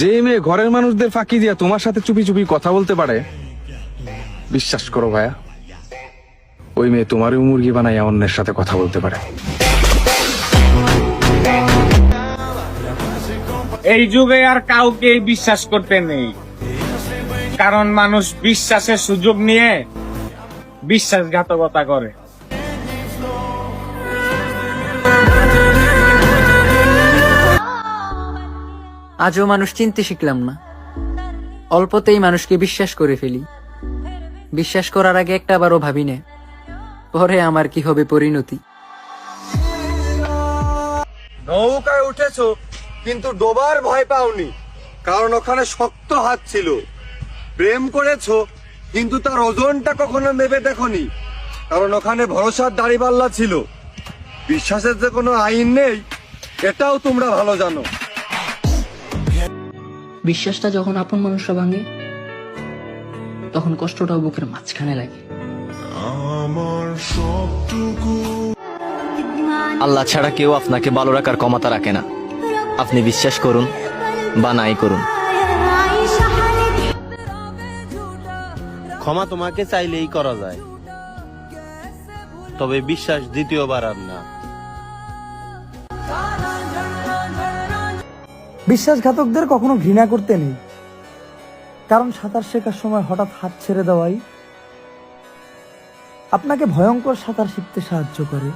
যে মেয়ে ঘরের মানুষদের ফাঁকি দিয়া তোমার সাথে চুপি চুপি কথা বলতে পারে, বিশ্বাস করো ভাইয়া, ওই মেয়ে তোমারও মুরগি বানাইয়া অন্যের সাথে কথা বলতে পারে। এই যুগে আর কাউকে বিশ্বাস করতে নেই, কারণ মানুষ বিশ্বাসের সুযোগ নিয়ে বিশ্বাসঘাতকতা করে। আজও মানুষ চিনতে শিখলাম না, অল্পতেই মানুষকে বিশ্বাস করে ফেলি। বিশ্বাস করার আগে একটা বারও ভাবি না পরে আমার কি হবে পরিণতি। নৌকায় উঠেছো কিন্তু ডোবার ভয় পাওনি, কারণ ওখানে শক্ত হাত ছিল। প্রেম করেছো কিন্তু তার ওজনটা কখনো মেপে দেখোনি, কারণ ওখানে ভরসার দাড়িপাল্লা ছিল। বিশ্বাসের যে কোনো আইন নেই এটাও তোমরা ভালো জানো। বিশ্বাসটা যখন আপন মানুষরা ভাঙে তখন কষ্টটাও বুকের মাঝখানে লাগে। আল্লাহ ছাড়া কেউ আপনাকে ভালো রাখার ক্ষমতা রাখে না। আপনি বিশ্বাস করুন বা নাই করুন। ক্ষমা তোমাকে চাইলেই করা যায়, তবে বিশ্বাস দ্বিতীয়বার আর না। বিশ্বাসঘাতকদের কখনো ঘৃণা করতে নেই, কারণ সাঁতার শেখার সময় হঠাৎ হাত ছেড়ে দেওয়াই আপনাকে ভয়ঙ্কর সাঁতার শিখতে সাহায্য করে।